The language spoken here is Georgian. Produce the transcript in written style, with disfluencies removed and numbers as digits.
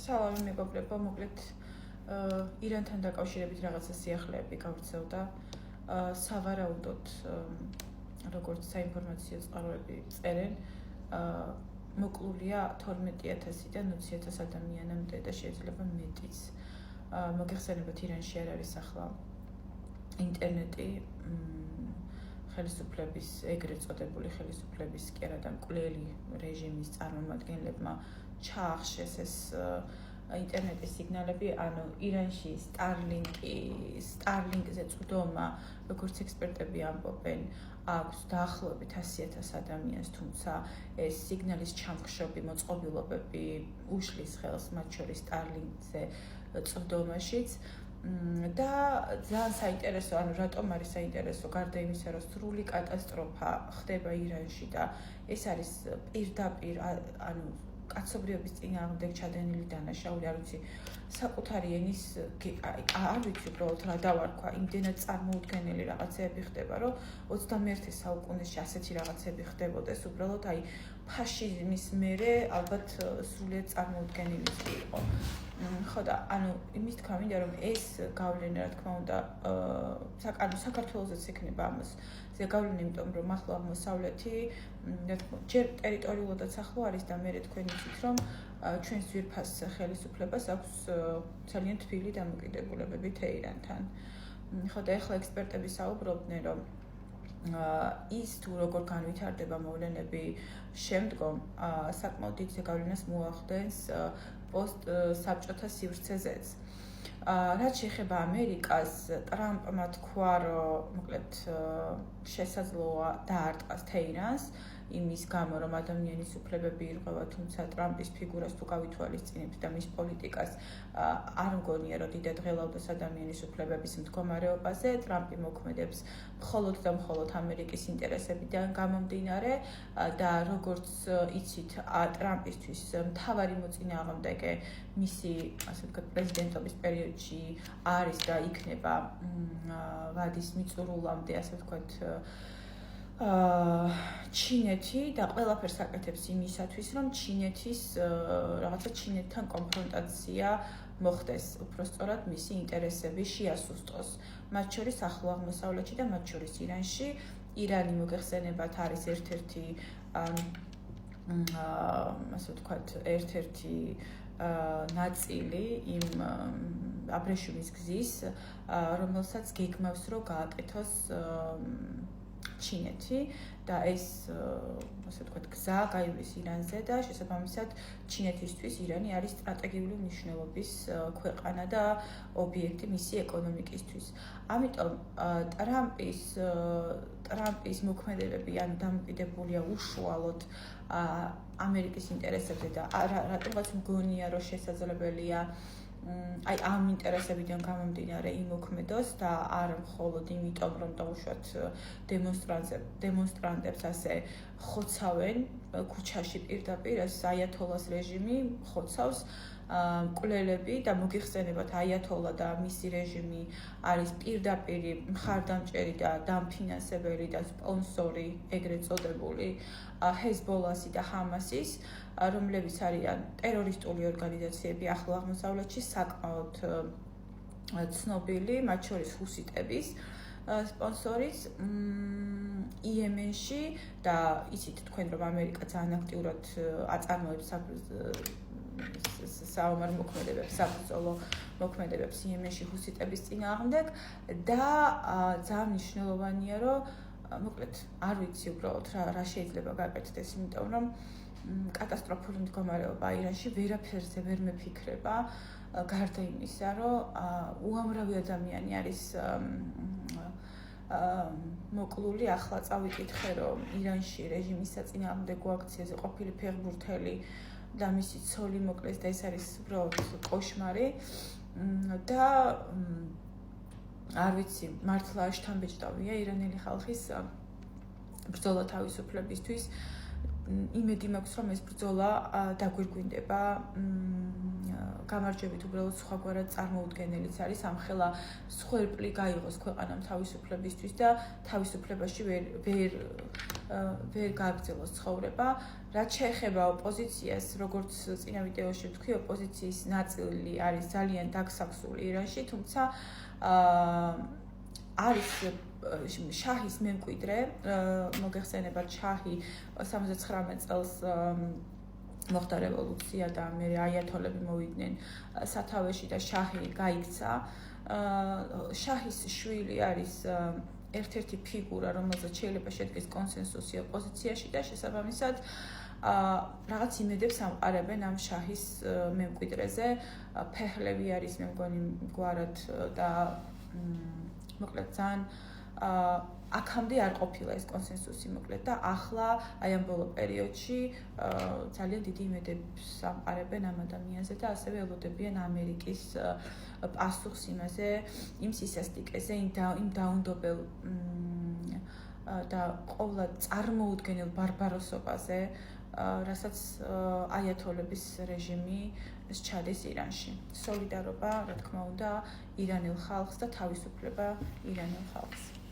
სალამი მეგობრებო, მოკლედ ირანთან დაკავშირებით რაღაცა სიახლეები გავრცელდა. სავარაუდოდ როგორც საინფორმაციო წყაროები წერენ, მოკლულია 12,000-დან 20,000 ადამიანამდე და შეიძლება მეტიც. მოგეხსენებათ, ირანში არ არის ახლა ინტერნეტი, ხელისუფლების, ეგრეთ წოდებული ხელისუფლების კი არა და მკვლელი რეჟიმის წარმომადგენლებმა ჩაახშეს ეს ინტერნეტის სიგნალები, ანუ ირანში Starlink-ზე წვდომა, როგორც ექსპერტები ამბობენ, აქვს დაახლოებით 100,000 ადამიანს, თუმცა ეს სიგნალის ჩამხშობი მოწყობილობები უშლის ხელს მათ შორის Starlink-ზე წვდომაშიც. და ძალიან საინტერესო, ანუ რატომ არის საინტერესო, გარდა იმისა, რომ სრული კატასტროფა ხდება ირანში და ეს არის პირდაპირ, ანუ კაცობრიობის წინააღმდეგ ჩადენილი დანაშაული, არ ვიცი, საკუთარი ენის, არ ვიცი უბრალოდ რა დავარქვა, იმდენად წარმოუდგენელი რაღაცეები ხდება, რომ 21 საუკუნეში ასეთი რაღაცეები ხდებოდეს, უბრალოდ ფაშიზმის მერე ალბათ სრულიად წარმოუდგენელი იყო. ხო და ანუ იმის თქვა მინდა, რომ ეს გავლენა, რა თქმა უნდა, საქართველოსაც ექნება ამას ზეგავლენა, იმიტომ რომ ახლო აღმოსავლეთი, ჯერ ტერიტორიულადაც ახლო არის და მე თქვენ იცით, რომ ჩვენს ძვირფას ხელისუფლებას აქვს ძალიან თბილი დამოკიდებულებები თეირანთან. ხო და ახლა ექსპერტები საუბრობდნენ, რომ ის თუ როგორ განვითარდება მოვლენები შემდგომ, საკმაოდ დიდ ზეგავლენას მოახდენს პოსტ-საბჭოთა სივრცეზეც. რაც შეეხება ამერიკას, ტრამპმა თქვა, რომ მოკლედ შესაძლოა დაარტყას თეირანს, იმის გამო, რომ ადამიანის უფლებები ირღვევა, თუმცა ტრამპის ფიგურას თუ გავითვალისწინებთ და მის პოლიტიკას, არ მგონია, რომ დიდად ღელავდეს ადამიანის უფლებების მდგომარეობაზე. ტრამპი მოქმედებს მხოლოდ და მხოლოდ ამერიკის ინტერესებიდან გამომდინარე და როგორც იცით, ტრამპისთვის მთავარი მოწინააღმდეგე მისი, ასე ვთქვათ, პრეზიდენტობის პერიოდში არის და იქნება ვადის მიწურულამდე, ასე ვთქვათ, ჩინეთი და ყველაფერს აკეთებს იმისათვის, რომ ჩინეთის რაღაცა ჩინეთთან კონფრონტაცია მოხდეს, უფრო სწორად მისი ინტერესები შეასუსტოს. მათ შორის ახლო აღმოსავლეთში და მათ შორის ირანში. ირანი მოგეხსენებათ არის ერთ-ერთი ასე ვთქვათ, ერთ-ერთი ნაწილი იმ აბრეშუმის გზის, რომელსაც გეგმავს, რომ გააკეთოს ჩინეთი და ეს, ასე ვთქვათ, გზა გაივლის ირანზე და შესაბამისად ჩინეთისთვის ირანი არის სტრატეგიული მნიშვნელობის ქვეყანა და ობიექტი მისი ეკონომიკისთვის. ამიტომ ტრამპის მოქმედებები, ანუ დამოკიდებულია უშუალოდ ამერიკის ინტერესებზე და რატომღაც მგონია, რომ შესაძლებელია ამ ინტერესებიდან გამომდინარე იმოქმედოს და არ მხოლოდ იმიტომ, რომ დაუშვათ დემონსტრანტებს ასე ხოცავენ ქუჩაში პირდაპირ, ეს აიათოლას რეჟიმი ხოცავს მკვლელები და მოგიხსენებათ, აიათოლა და მისი რეჟიმი არის პირდაპირ მხარდამჭერი და დამფინანსებელი და სპონსორი, ეგრეთ წოდებული ჰეზბოლასი და ჰამასის, რომლებიც არიან ტერორისტული ორგანიზაციები ახლო აღმოსავლეთში, საკმაოდ ცნობილი, მათ შორის ჰუსიტების სპონსორის იემენში და იცით თქვენ, რომ ამერიკა ძალიან აქტიურად აწარმოებს საომარ მოქმედებებს, საბრძოლო მოქმედებებს იემენში ჰუსიტების წინააღმდეგ და ძალიან მნიშვნელოვანია, რომ მოკლედ არ ვიცი უბრალოდ რა შეიძლება გაკეთდეს, იმიტომ რომ კატასტროფული მდგომარეობა ირანში ვერაფერზე ვერ მეფიქრება, გარდა იმისა, რომ უამრავი ადამიანი არის მოკლული. ახლა წავიკითხე, რომ ირანში რეჟიმის საწინააღმდეგო აქციაზე ყოფილი ფეხბურთელი და მისი ცოლი მოკლეს და ეს არის უბრალოდ კოშმარი და არ ვიცი, მართლა შთამბეჭდავია ირანელი ხალხის ბრძოლა თავისუფლებისთვის. იმედი მაქვს, რომ ეს ბრძოლა დაგვირგვინდება გამარჯვებით, უბრალოდ სხვაგვარად წარმოუდგენელიც არის, ამხელა მსხვერპლი გაიღოს ქვეყანამ თავისუფლებისთვის და თავისუფლებაში ვერ გააგრძელოს ცხოვრება, რაც შეეხება ოპოზიციას, როგორც წინა ვიდეოში ვთქვი, ოპოზიციის ნაწილი არის ძალიან დაგსაქსული ირანში, თუმცა არის შაჰის მემკვიდრე, მოგეხსენებათ შაჰი 79 წელს მოხდა რევოლუცია და მე აიათოლები მოვიდნენ სათავეში და შაჰი გაიქცა. შაჰის შვილი არის ერთ-ერთი ფიგურა, რომელზეც შეიძლება შედგეს კონსენსუსი ოპოზიციაში და შესაბამისად რაღაც იმედებს ამყარებენ ამ შაჰის მემკვიდრეზე. ფეჰლევი არის მე მგონი გვარად და მოკლედ ძალიან აქამდე არ ყოფილა ეს კონსენსუსი მოკლედ და ახლა აი ამ ბოლო პერიოდში ძალიან დიდი იმედებს ამყარებენ ამ ადამიანზე და ასევე ელოდებიან ამერიკის პასუხს იმაზე, იმ სისასტიკეზე, იმ დაუნდობელ და ყოვლად წარმოუდგენელ ბარბაროსობაზე, რასაც აიათოლების რეჟიმი სჩადეს ირანში. სოლიდარობა, რა თქმა უნდა, ირანელ ხალხს და თავისუფლება ირანელ ხალხს.